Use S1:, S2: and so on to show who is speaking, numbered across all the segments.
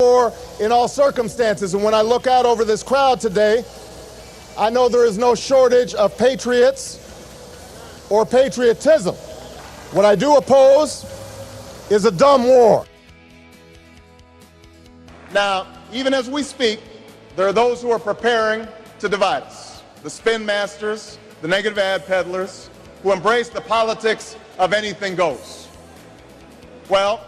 S1: war in all circumstances. And when I look out over this crowd today, I know there is no shortage of patriots or patriotism. What I do oppose is a dumb war. Now, even as we speak, there are those who are preparing to divide us. The spin masters, the negative ad peddlers, who embrace the politics of anything goes. Well,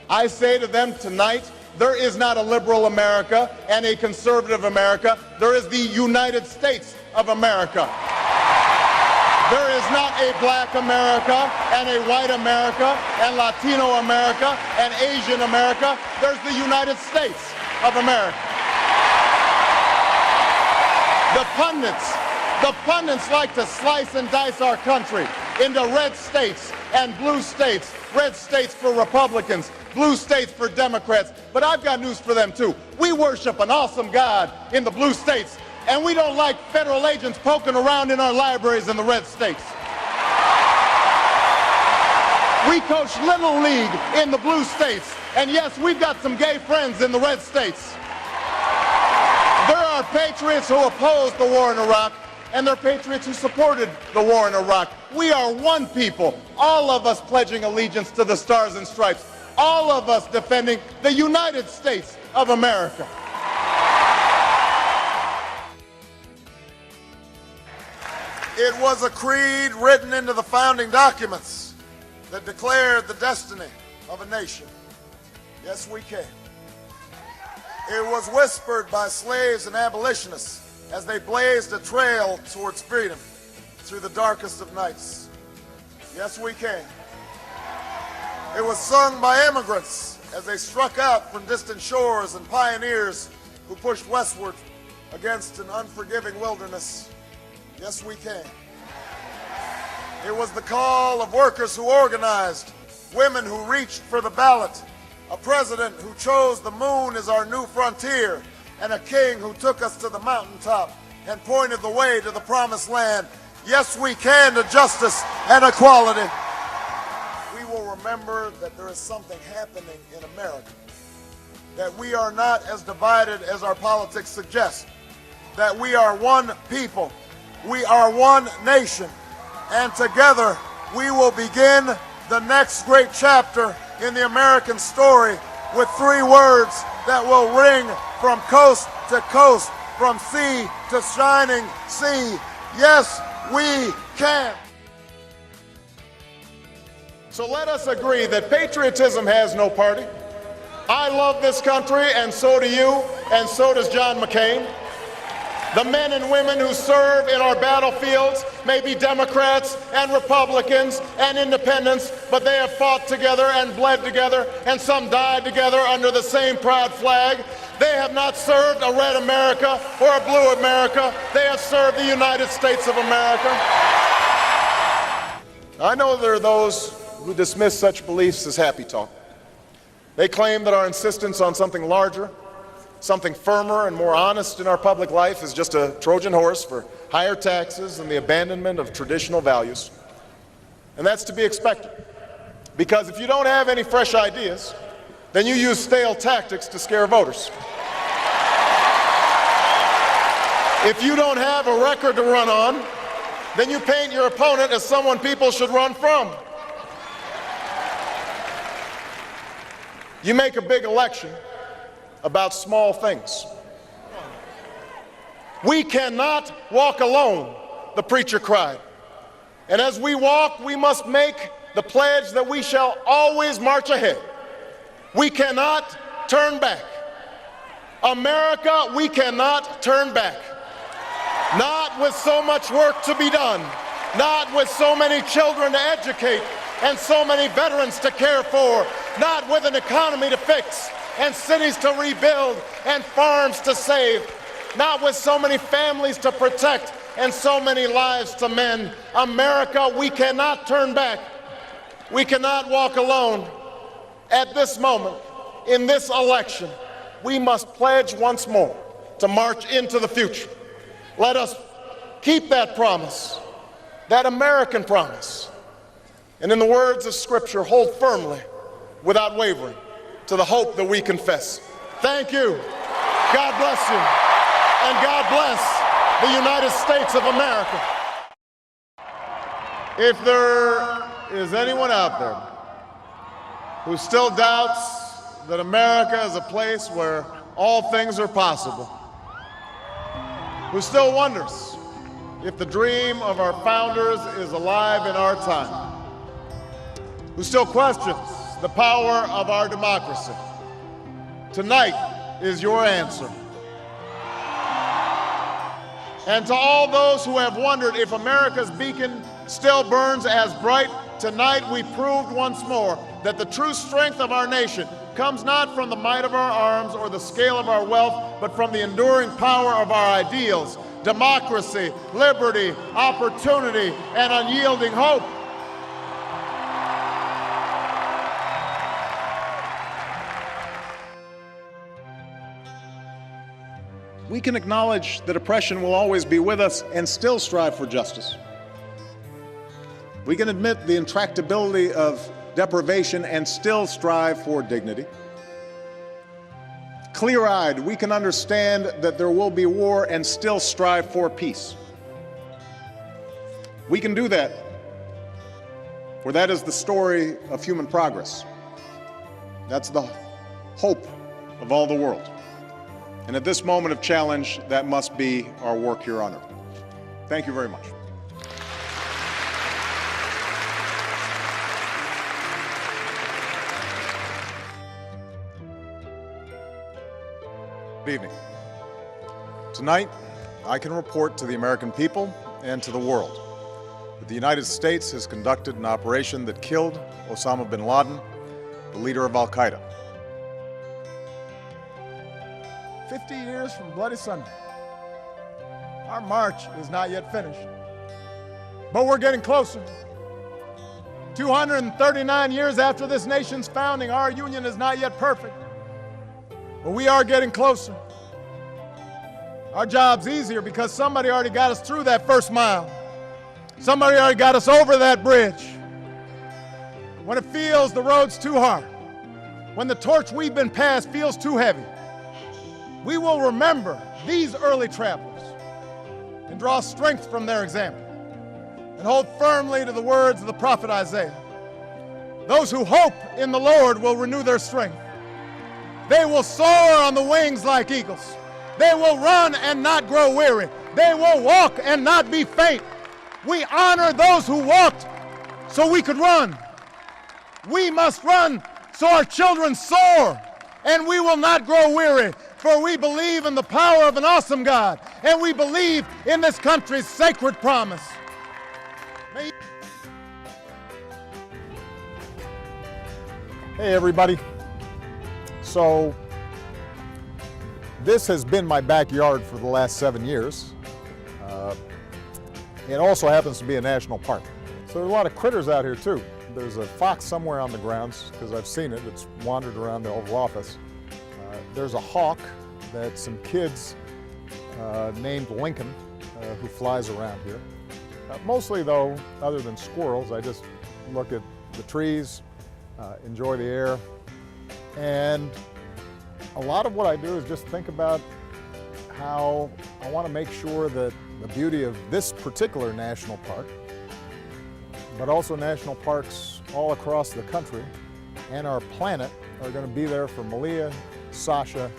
S1: I say to them tonight, there is not a liberal America and a conservative America. There is the United States of America. There is not a black America and a white America and Latino America and Asian America. There's the United States of America. The pundits like to slice and dice our country into red states and blue states. Red states for Republicans, blue states for Democrats. But I've got news for them too. We worship an awesome God in the blue states, and we don't like federal agents poking around in our libraries in the red states. We coach Little League in the blue states, and yes, we've got some gay friends in the red states. There are patriots who opposed the war in Iraq, and there are patriots who supported the war in Iraq. We are one people, all of us pledging allegiance to the Stars and Stripes, all of us defending the United States of America. It was a creed written into the founding documents that declared the destiny of a nation. Yes, we can. It was whispered by slaves and abolitionists as they blazed a trail towards freedom through the darkest of nights. Yes, we can. It was sung by immigrants as they struck out from distant shores and pioneers who pushed westward against an unforgiving wilderness. Yes, we can. It was the call of workers who organized, women who reached for the ballot, a president who chose the moon as our new frontier, and a king who took us to the mountaintop and pointed the way to the promised land. Yes, we can to justice and equality. We will remember that there is something happening in America, that we are not as divided as our politics suggest, that we are one people, we are one nation, and together we will begin the next great chapter in the American story with 3 words that will ring from coast to coast, from sea to shining sea. Yes, we can. So let us agree that patriotism has no party. I love this country, and so do you, and so does John McCain. The men and women who serve in our battlefields may be Democrats and Republicans and independents, but they have fought together and bled together, and some died together under the same proud flag. They have not served a red America or a blue America. They have served the United States of America. I know there are those who dismiss such beliefs as happy talk. They claim that our insistence on something larger, something firmer and more honest in our public life is just a Trojan horse for higher taxes and the abandonment of traditional values. And that's to be expected, because if you don't have any fresh ideas, then you use stale tactics to scare voters. If you don't have a record to run on, then you paint your opponent as someone people should run from. You make a big election about small things. We cannot walk alone, the preacher cried. And as we walk, we must make the pledge that we shall always march ahead. We cannot turn back. America, we cannot turn back. Not with so much work to be done, not with so many children to educate and so many veterans to care for, not with an economy to fix and cities to rebuild and farms to save, not with so many families to protect and so many lives to mend. America, we cannot turn back. We cannot walk alone. At this moment, in this election, we must pledge once more to march into the future. Let us keep that promise, that American promise, and in the words of Scripture, hold firmly, without wavering, to the hope that we confess. Thank you. God bless you. And God bless the United States of America. If there is anyone out there who still doubts that America is a place where all things are possible, who still wonders if the dream of our founders is alive in our time, who still questions the power of our democracy, tonight is your answer. And to all those who have wondered if America's beacon still burns as bright, tonight we proved once more that the true strength of our nation comes not from the might of our arms or the scale of our wealth, but from the enduring power of our ideals: democracy, liberty, opportunity, and unyielding hope.
S2: We can acknowledge that oppression will always be with us and still strive for justice. We can admit the intractability of deprivation and still strive for dignity. Clear-eyed, we can understand that there will be war and still strive for peace. We can do that, for that is the story of human progress. That's the hope of all the world. And at this moment of challenge, that must be our work here on earth. Thank you very much. Good evening. Tonight, I can report to the American people and to the world that the United States has conducted an operation that killed Osama bin Laden, the leader of Al-Qaeda.
S1: 50 years from Bloody Sunday. Our march is not yet finished, but we're getting closer. 239 years after this nation's founding, our union is not yet perfect, but we are getting closer. Our job's easier because somebody already got us through that first mile. Somebody already got us over that bridge. When it feels the road's too hard, when the torch we've been passed feels too heavy, we will remember these early travelers and draw strength from their example and hold firmly to the words of the prophet Isaiah. Those who hope in the Lord will renew their strength. They will soar on the wings like eagles. They will run and not grow weary. They will walk and not be faint. We honor those who walked so we could run. We must run so our children soar, and we will not grow weary. For we believe in the power of an awesome God, and we believe in this country's sacred promise.
S3: Hey everybody. So this has been my backyard for the last 7 years. It also happens to be a national park. So there are a lot of critters out here too. There's a fox somewhere on the grounds, because I've seen it. It's wandered around the Oval Office. There's a hawk that some kids named Lincoln who flies around here. Mostly though, other than squirrels, I just look at the trees, enjoy the air, and a lot of what I do is just think about how I want to make sure that the beauty of this particular national park, but also national parks all across the country and our planet, are going to be there for Malia, Sasha,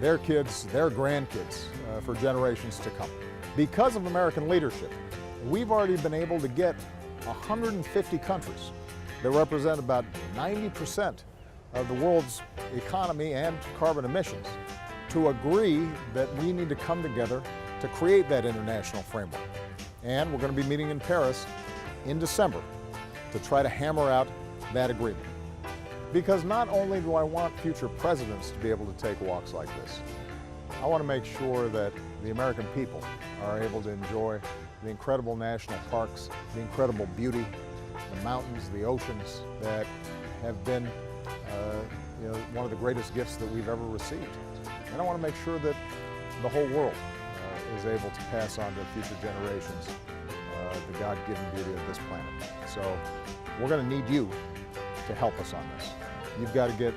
S3: their kids, their grandkids, for generations to come. Because of American leadership, we've already been able to get 150 countries that represent about 90% of the world's economy and carbon emissions to agree that we need to come together to create that international framework. And we're going to be meeting in Paris in December to try to hammer out that agreement. Because not only do I want future presidents to be able to take walks like this, I want to make sure that the American people are able to enjoy the incredible national parks, the incredible beauty, the mountains, the oceans that have been one of the greatest gifts that we've ever received. And I want to make sure that the whole world is able to pass on to future generations the God-given beauty of this planet. So we're going to need you to help us on this. You've got to get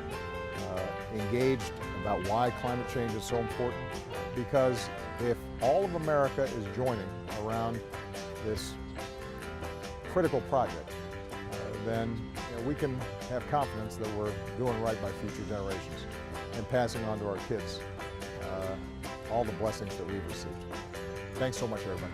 S3: engaged about why climate change is so important, because if all of America is joining around this critical project, then we can have confidence that we're doing right by future generations and passing on to our kids all the blessings that we've received. Thanks so much, everybody.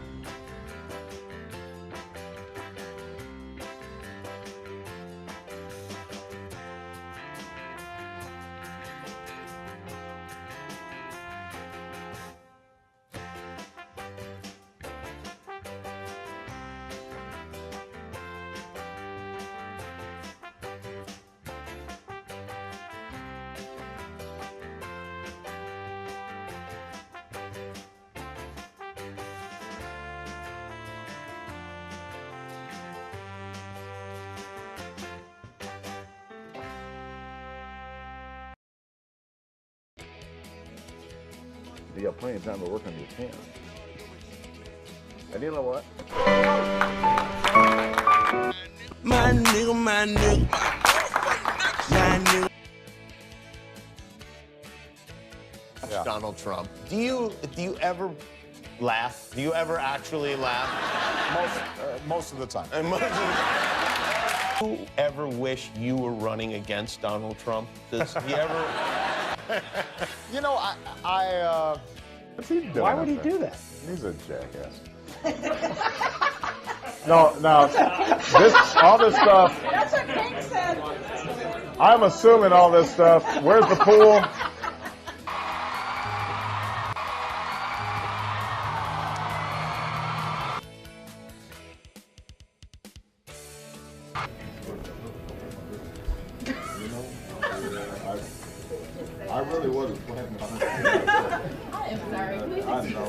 S4: You got plenty of time to work on your can. And you know what?
S5: My nigga, my nigga. My nigga.
S3: Yeah.
S6: Donald Trump. Do you ever laugh? Do you ever actually laugh?
S3: Most of the time.
S6: Do you ever wish you were running against Donald Trump? Does he ever?
S3: You know, what's he doing?
S7: Why would he do that?
S3: He's a jackass. No, all this stuff.
S8: That's what King said.
S3: I'm assuming all this stuff. Where's the pool? I really wasn't planning on it.
S8: I am sorry. Please
S3: I know.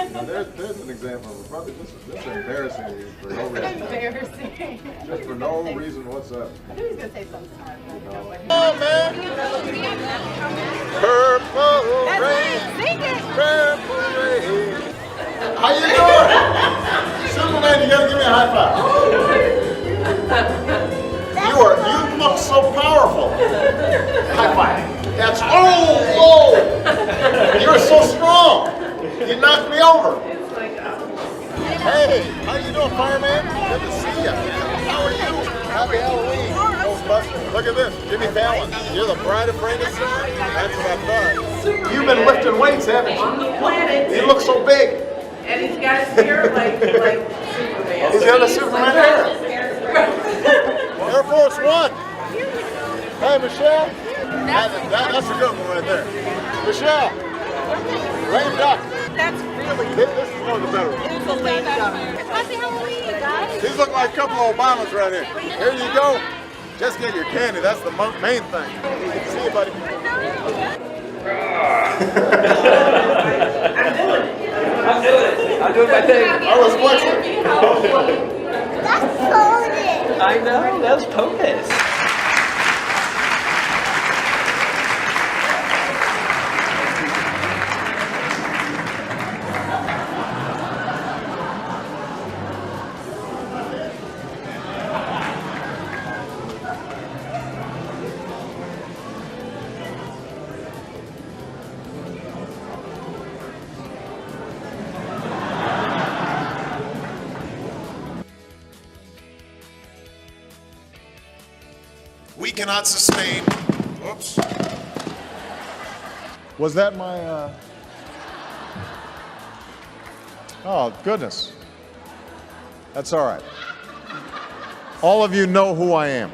S3: Now there's an example of probably this is embarrassing you for no reason.
S8: Embarrassing.
S3: Just for no reason whatsoever.
S8: I knew he was going to say something smart.
S3: Oh man! Purple rain.
S8: Sing it.
S3: Purple rain. How you doing? Superman, you gotta give me a high five. You look so powerful. High five. That's oh! You're so strong. You knocked me over. Hey, how you doing, fireman? Good to see you. How are you? Happy Halloween, Ghostbusters. Look at this, Jimmy Fallon. You're the bride of Frankenstein? That's what I thought. You've been lifting weights, haven't you?
S9: On the planet.
S3: You look so big.
S9: And he's got his hair like Superman.
S3: He's got a Superman hair. Air Force One. Hey, Michelle. That's a good one right there. Michelle. Lame duck.
S8: That's really
S3: This is one of the better ones.
S8: It's a lame duck. Happy Halloween, guys.
S3: These look like a couple of Obamas right here. Here you go. Just get your candy. That's the main thing. Good to see you, buddy.
S7: I'm doing my thing.
S3: I was watching.
S8: That's folded.
S7: I know, that was POTUS.
S2: We cannot sustain. Whoops.
S3: Was that my, Oh, goodness. That's all right. All of you know who I am.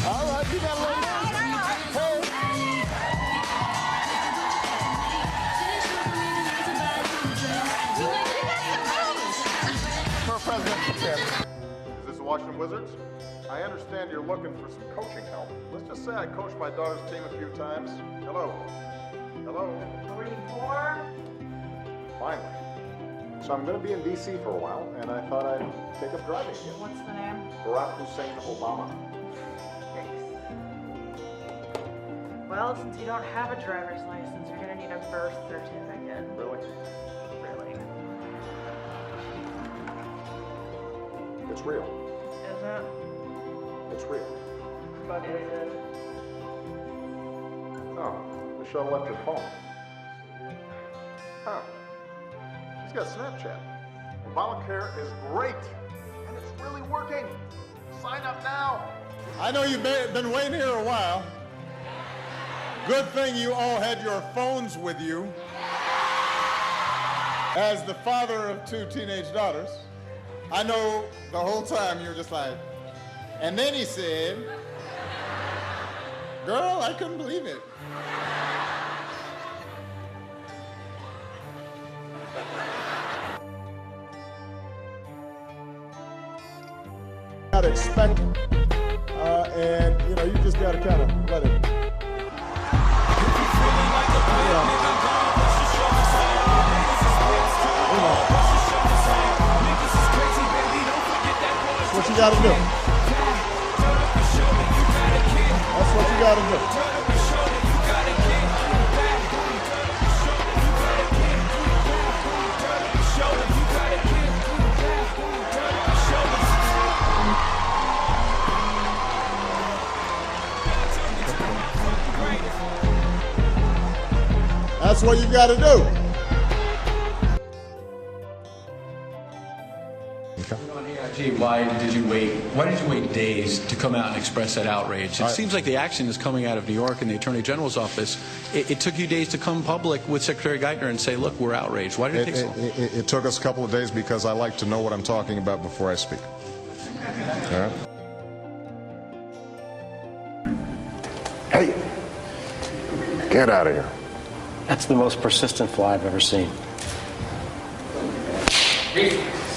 S3: All right, you got a little For presidential candidate. Is this the Washington Wizards? I understand you're looking for some coaching help. Let's just say I coached my daughter's team a few times. Hello. Hello.
S9: 44.
S3: Finally. So I'm going to be in D.C. for a while, and I thought I'd take up driving again.
S9: What's the name?
S3: Barack Hussein Obama.
S9: Well, since you don't have a driver's license, you're gonna need a birth certificate.
S2: Really?
S9: Really?
S2: It's real.
S9: Is it?
S2: It's real.
S9: But is it?
S2: Oh, Michelle left her phone. Huh. She's got Snapchat. Obamacare is great, and it's really working. Sign up now.
S3: I know you've been waiting here a while. Good thing you all had your phones with you. As the father of 2 teenage daughters, I know the whole time you were just like, and then he said, girl, I couldn't believe it. Not expecting, and you know, you just gotta kind of let it. That's what you gotta do. That's what you gotta do. That's what you gotta do.
S10: On AIG, why did you wait days to come out and express that outrage? It seems like the action is coming out of New York and the Attorney General's office. It took you days to come public with Secretary Geithner and say, look, we're outraged. Why did it take so long?
S2: It took us a couple of days because I like to know what I'm talking about before I speak. All right?
S11: Hey, get out of here.
S7: That's the most persistent fly I've ever seen.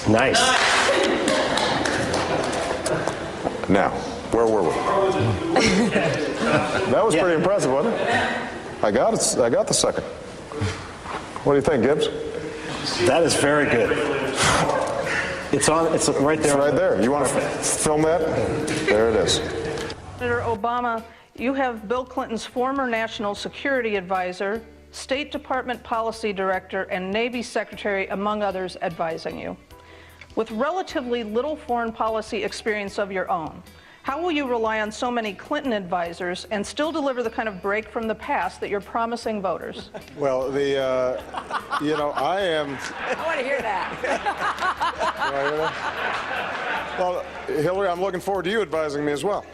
S7: Nice.
S11: Now, where were we? That was pretty impressive, wasn't it? I got it. I got the second. What do you think, Gibbs?
S7: That is very good. It's on. It's right there.
S11: It's right there. You want to film that? There it is.
S9: Senator Obama, you have Bill Clinton's former national security advisor, State Department policy director, and Navy secretary, among others, advising you. With relatively little foreign policy experience of your own, how will you rely on so many Clinton advisors and still deliver the kind of break from the past that you're promising voters?
S2: Well, you know, I am.
S9: I want to hear that.
S2: Well, Hillary, I'm looking forward to you advising me as well.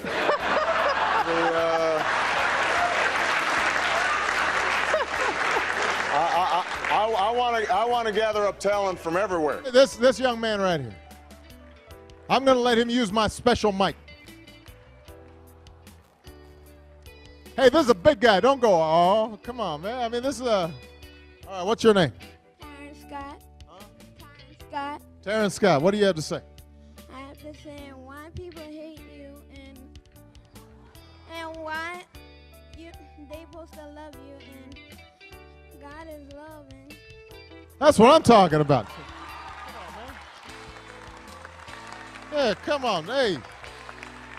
S2: I want to gather up talent from everywhere.
S3: This young man right here. I'm going to let him use my special mic. Hey, this is a big guy. Don't go, oh, come on, man. I mean, this is a. All right, what's your name?
S8: Terrence Scott. Huh? Terrence Scott.
S3: Terrence Scott. What do you have to say?
S8: I have to say why people hate you and why they supposed to love you and God is loving.
S3: That's what I'm talking about. Come on, man. Yeah, come on. Hey,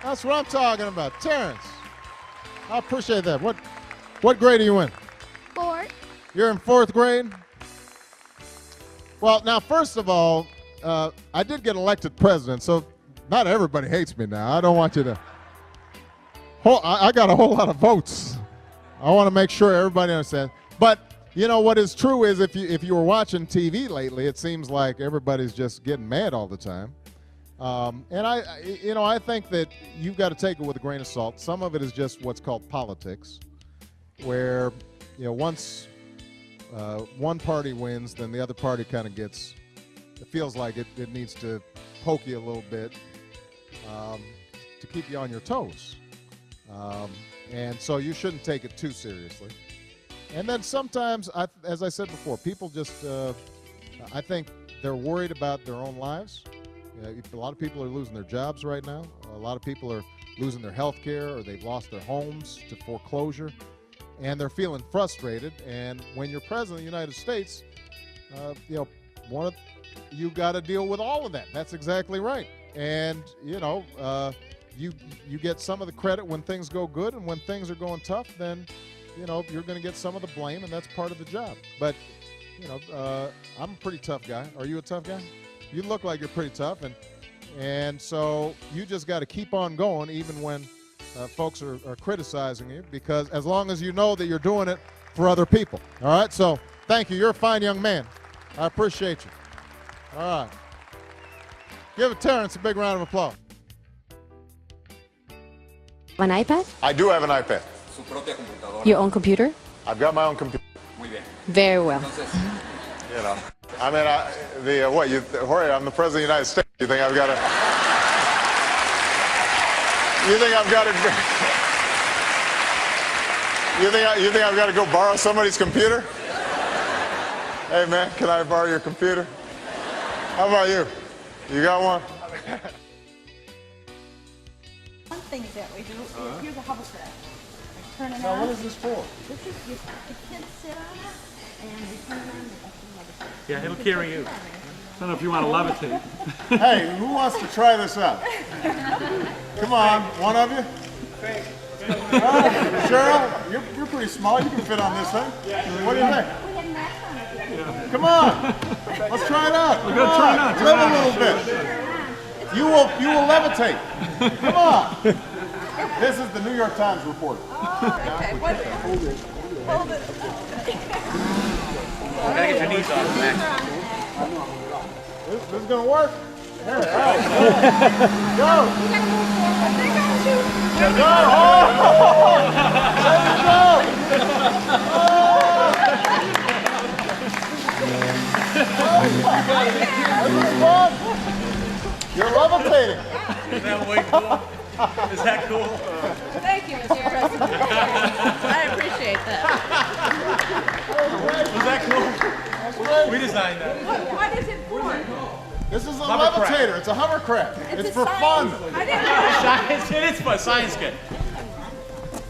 S3: that's what I'm talking about. Terrence, I appreciate that. What grade are you in?
S8: 4th.
S3: You're in 4th grade? Well, now, first of all, I did get elected president, so not everybody hates me now. I don't want you to. I got a whole lot of votes. I want to make sure everybody understands. But you know what is true is if you were watching TV lately, it seems like everybody's just getting mad all the time. And I think that you've got to take it with a grain of salt. Some of it is just what's called politics, where once one party wins, then the other party kind of gets. It feels like it needs to poke you a little bit to keep you on your toes, and so you shouldn't take it too seriously. And then sometimes, as I said before, people just, I think they're worried about their own lives. A lot of people are losing their jobs right now. A lot of people are losing their health care, or they've lost their homes to foreclosure, and they're feeling frustrated. And when you're president of the United States, you got to deal with all of that. That's exactly right. And, you get some of the credit when things go good, and when things are going tough, then, you know, you're going to get some of the blame, and that's part of the job. But, you know, I'm a pretty tough guy. Are you a tough guy? You look like you're pretty tough, and so you just got to keep on going even when folks are criticizing you, because as long as you know that you're doing it for other people. All right, so thank you. You're a fine young man. I appreciate you. All right. Give Terrence a big round of applause.
S12: An iPad?
S11: I do have an iPad.
S12: Your own computer?
S11: I've got my own computer.
S12: Very well.
S11: You know, I mean, Jorge, I'm the president of the United States. You think I've got to? You think I've got to? You think I've got to go borrow somebody's computer? Hey man, can I borrow your computer? How about you? You got one?
S13: One thing that we do is here's a hovercraft. Turn it
S3: Now,
S13: on.
S3: what is this for?
S13: This is the kids sit on it and we turn it on.
S14: Yeah, it'll carry you. I don't know if you want to levitate.
S3: Hey, who wants to try this out? Come on, one of you? Cheryl, you're pretty small. You can fit on this thing. What do you think? Come on, let's try it out.
S14: We're gonna try it out.
S3: Live a little bit. You will levitate. Come on. This is the New York Times reporter.
S13: Okay, hold it. Hold it.
S14: Gotta get your knees off the back.
S3: This is gonna work. There, all right. Go. Go. Oh. There you go. This is fun. You're levitating.
S14: Is that way cool? Is that cool?
S13: Thank you, Mr. President. I appreciate that.
S14: Was that cool? We designed that.
S13: What is it for?
S3: This is a
S14: Hovercraft.
S3: levitator. It's a hovercraft. It's
S13: a
S3: for
S13: science.
S3: fun.
S13: I didn't know.
S14: Science, it is fun. Science kit.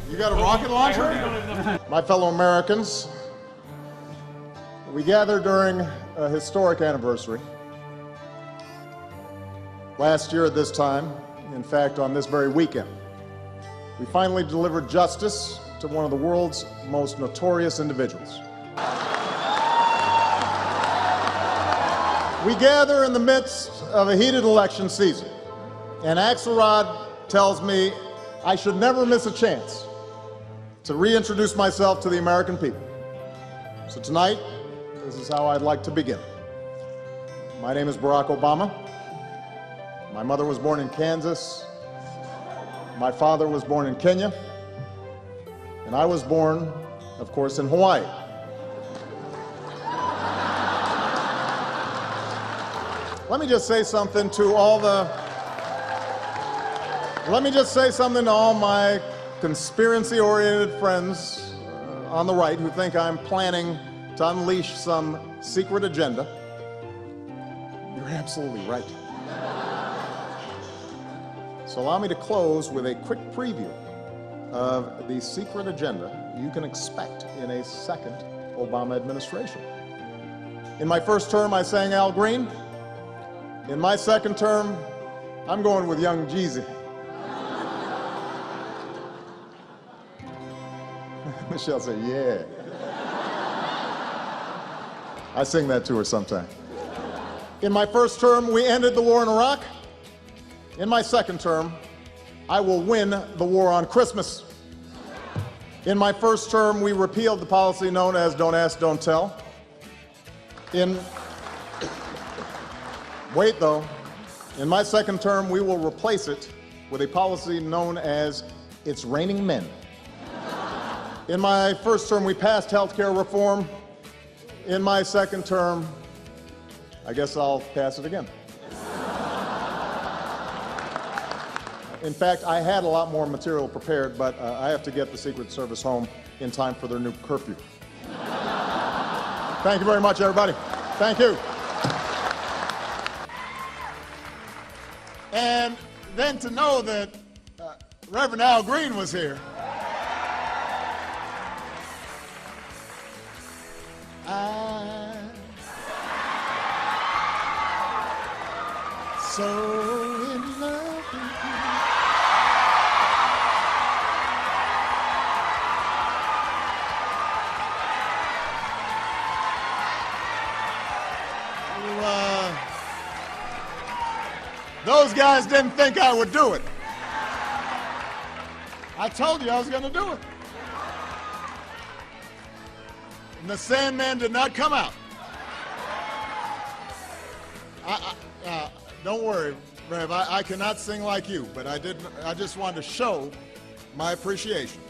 S3: You got a rocket launcher? My fellow Americans, we gather during a historic anniversary. Last year at this time, in fact, on this very weekend, we finally delivered justice to one of the world's most notorious individuals. We gather in the midst of a heated election season, and Axelrod tells me I should never miss a chance to reintroduce myself to the American people. So tonight, this is how I'd like to begin. My name is Barack Obama. My mother was born in Kansas. My father was born in Kenya. And I was born, of course, in Hawaii. Let me just say something to all my conspiracy-oriented friends on the right who think I'm planning to unleash some secret agenda. You're absolutely right. So allow me to close with a quick preview of the secret agenda you can expect in a second Obama administration. In my first term, I sang Al Green. In my second term, I'm going with young Jeezy. Michelle said, yeah. I sing that to her sometime. In my first term, we ended the war in Iraq. In my second term, I will win the war on Christmas. In my first term, we repealed the policy known as Don't Ask, Don't Tell. Wait though, in my second term, we will replace it with a policy known as It's Raining Men. In my first term, we passed health care reform. In my second term, I guess I'll pass it again. In fact, I had a lot more material prepared, but I have to get the Secret Service home in time for their new curfew. Thank you very much, everybody. Thank you. And then to know that Reverend Al Green was here. I'm so in love with you. Those guys didn't think I would do it. I told you I was going to do it. And the Sandman did not come out. Don't worry, Rev. I cannot sing like you, but I just wanted to show my appreciation.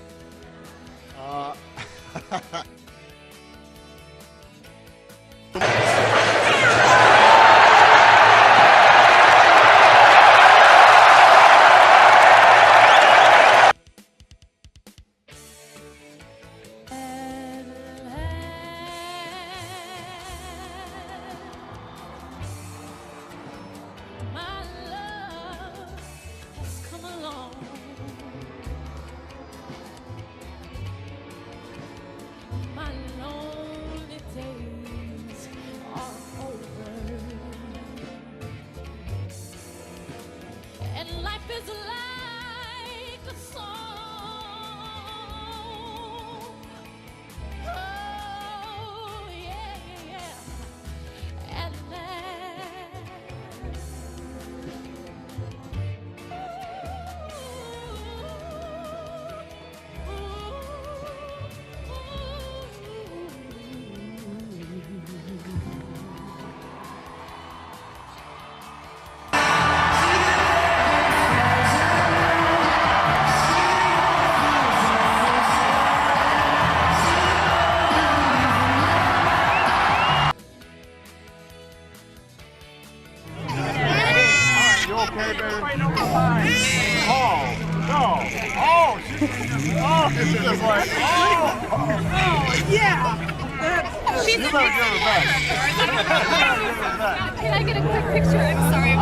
S15: Can I get a quick picture? I'm sorry.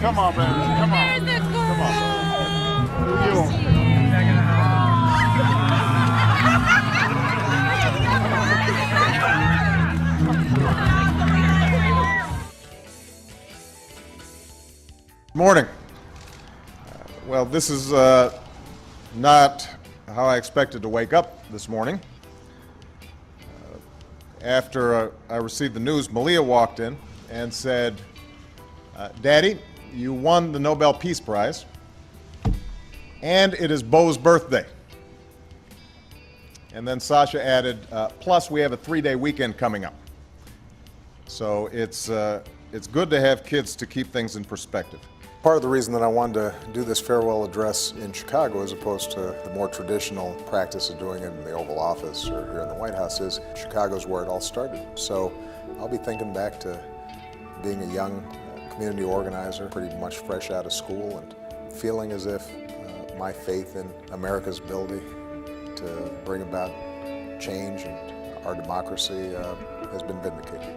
S3: Come on, baby. Come on.
S15: There's the girl.
S3: Come on. Morning. Well, this is not how I expected to wake up this morning. After I received the news, Malia walked in and said, Daddy, you won the Nobel Peace Prize, and it is Bo's birthday. And then Sasha added, plus we have a 3-day weekend coming up. So it's good to have kids to keep things in perspective.
S16: Part of the reason that I wanted to do this farewell address in Chicago as opposed to the more traditional practice of doing it in the Oval Office or here in the White House is Chicago's where it all started. So I'll be thinking back to being a young community organizer, pretty much fresh out of school, and feeling as if my faith in America's ability to bring about change and our democracy has been vindicated.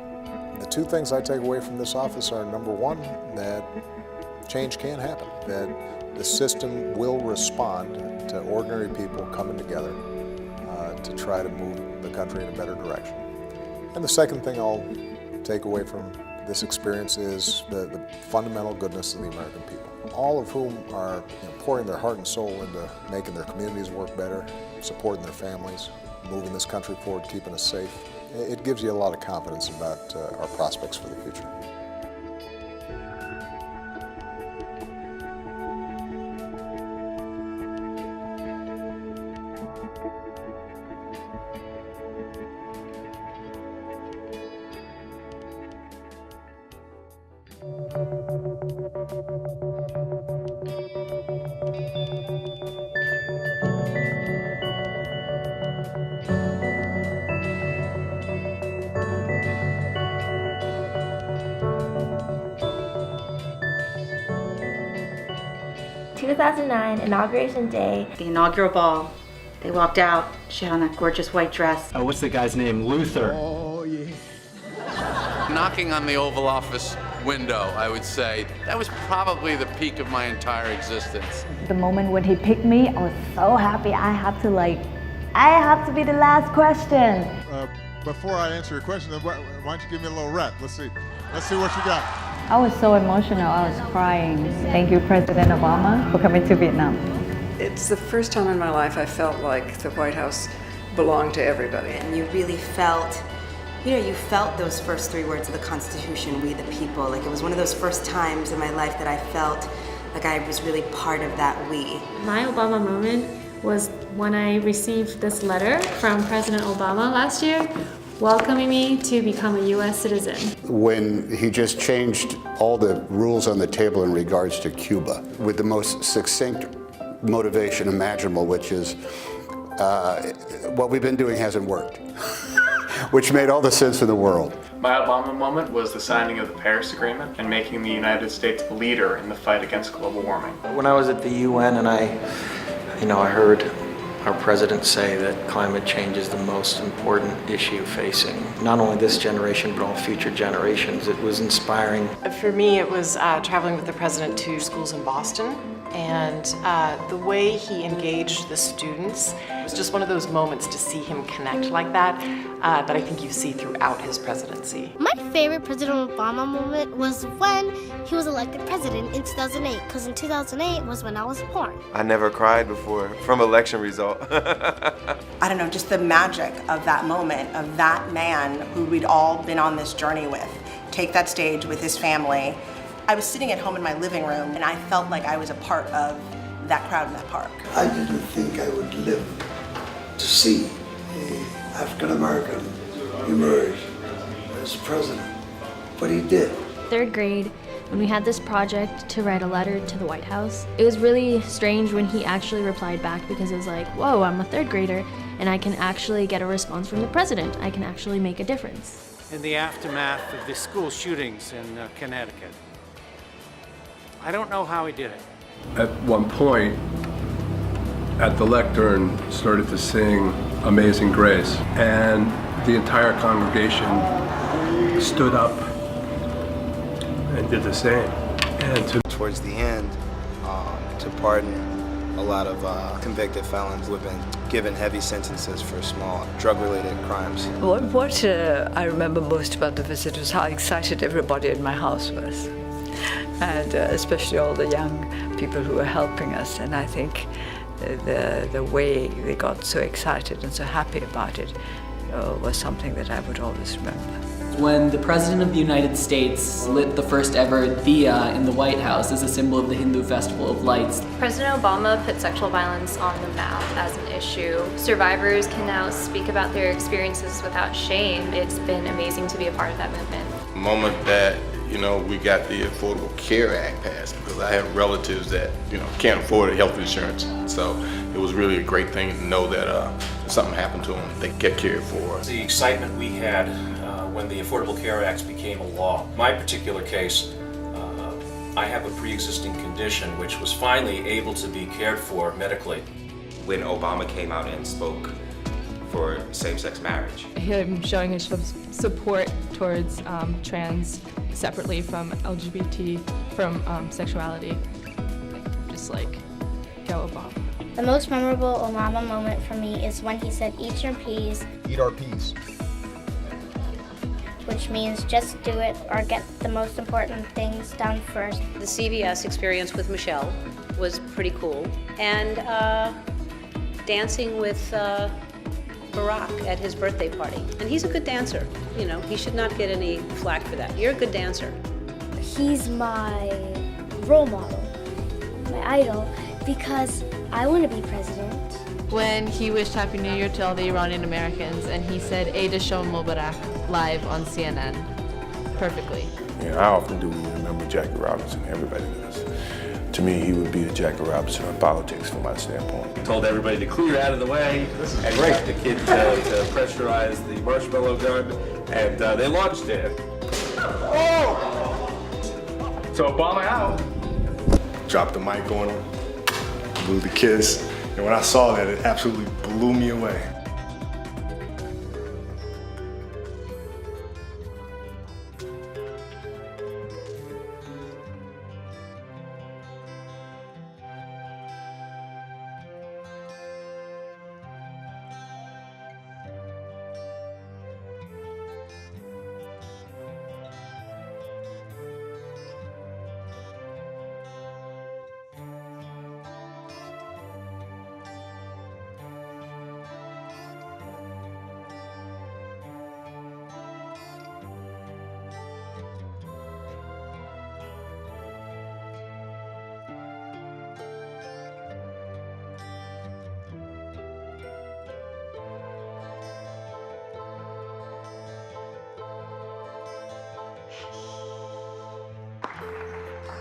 S16: The two things I take away from this office are, number one, that change can happen, that the system will respond to ordinary people coming together to try to move the country in a better direction. And the second thing I'll take away from this experience is the fundamental goodness of the American people, all of whom are pouring their heart and soul into making their communities work better, supporting their families, moving this country forward, keeping us safe. It gives you a lot of confidence about our prospects for the future.
S17: In 2009, Inauguration Day.
S18: The inaugural ball. They walked out. She had on that gorgeous white dress.
S19: What's the guy's name? Luther.
S3: Oh, yeah.
S20: Knocking on the Oval Office window, I would say, that was probably the peak of my entire existence.
S21: The moment when he picked me, I was so happy. I have to be the last question.
S3: Before I answer your question, why don't you give me a little rep? Let's see what you got.
S21: I was so emotional, I was crying. Thank you, President Obama, for coming to Vietnam.
S22: It's the first time in my life I felt like the White House belonged to everybody.
S23: And you really felt
S1: You know, you felt those first 3 words of the Constitution, we the people. Like, it was one of those first times in my life that I felt like I was really part of that we.
S19: My Obama moment was when I received this letter from President Obama last year, welcoming me to become a U.S. citizen.
S23: When he just changed all the rules on the table in regards to Cuba with the most succinct motivation imaginable, which is what we've been doing hasn't worked, which made all the sense in the world.
S24: My Obama moment was the signing of the Paris Agreement and making the United States a leader in the fight against global warming.
S25: When I was at the UN and I heard our president say that climate change is the most important issue facing not only this generation but all future generations, it was inspiring.
S22: For me, it was traveling with the president to schools in Boston, and the way he engaged the students, it was just one of those moments to see him connect like that that I think you see throughout his presidency.
S26: My favorite President Obama moment was when he was elected president in 2008, because in 2008 was when I was born.
S27: I never cried before from election result.
S1: I don't know, just the magic of that moment, of that man who we'd all been on this journey with, take that stage with his family. I was sitting at home in my living room and I felt like I was a part of that crowd in that park.
S28: I didn't think I would live to see an African American emerge as president, but he did.
S12: 3rd grade, when we had this project to write a letter to the White House, it was really strange when he actually replied back, because it was like, whoa, I'm a 3rd grader and I can actually get a response from the president. I can actually make a difference.
S29: In the aftermath of the school shootings in Connecticut, I don't know how he did it.
S30: At one point, at the lectern, started to sing Amazing Grace, and the entire congregation stood up and did the same. And
S31: towards the end, to pardon a lot of convicted felons who have been given heavy sentences for small drug-related crimes.
S32: What I remember most about the visit was how excited everybody in my house was. And especially all the young people who were helping us. And I think the way they got so excited and so happy about it was something that I would always remember.
S33: When the President of the United States lit the first ever diya in the White House as a symbol of the Hindu Festival of Lights.
S15: President Obama put sexual violence on the map as an issue. Survivors can now speak about their experiences without shame. It's been amazing to be a part of that movement.
S34: The moment that we got the Affordable Care Act passed, because I have relatives that, can't afford health insurance. So it was really a great thing to know that if something happened to them, they get cared for.
S35: The excitement we had when the Affordable Care Act became a law. My particular case, I have a pre-existing condition which was finally able to be cared for medically.
S36: When Obama came out and spoke for same-sex marriage.
S37: Him showing his support towards trans separately from LGBT, from sexuality. Just like, go Obama.
S26: The most memorable Obama moment for me is when he said, eat your peas.
S3: Eat our peas.
S26: Which means just do it or get the most important things done first.
S38: The CVS experience with Michelle was pretty cool. And dancing with Barack at his birthday party. And he's a good dancer. He should not get any flack for that. You're a good dancer.
S21: He's my role model, my idol, because I want to be president.
S37: When he wished Happy New Year to all the Iranian Americans, and he said, Ada Shon Mubarak, live on CNN. Perfectly.
S39: How often do we remember Jackie Robinson? Everybody does. To me, he would be the Jackie Robinson of politics from my standpoint.
S6: Told everybody to clear out of the way. This is great. The kid to pressurize the marshmallow gun, and they launched it. Oh! So Obama out.
S39: Dropped the mic on him, blew the kiss, and when I saw that, it absolutely blew me away.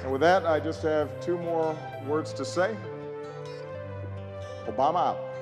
S3: And with that, I just have two more words to say. Obama out.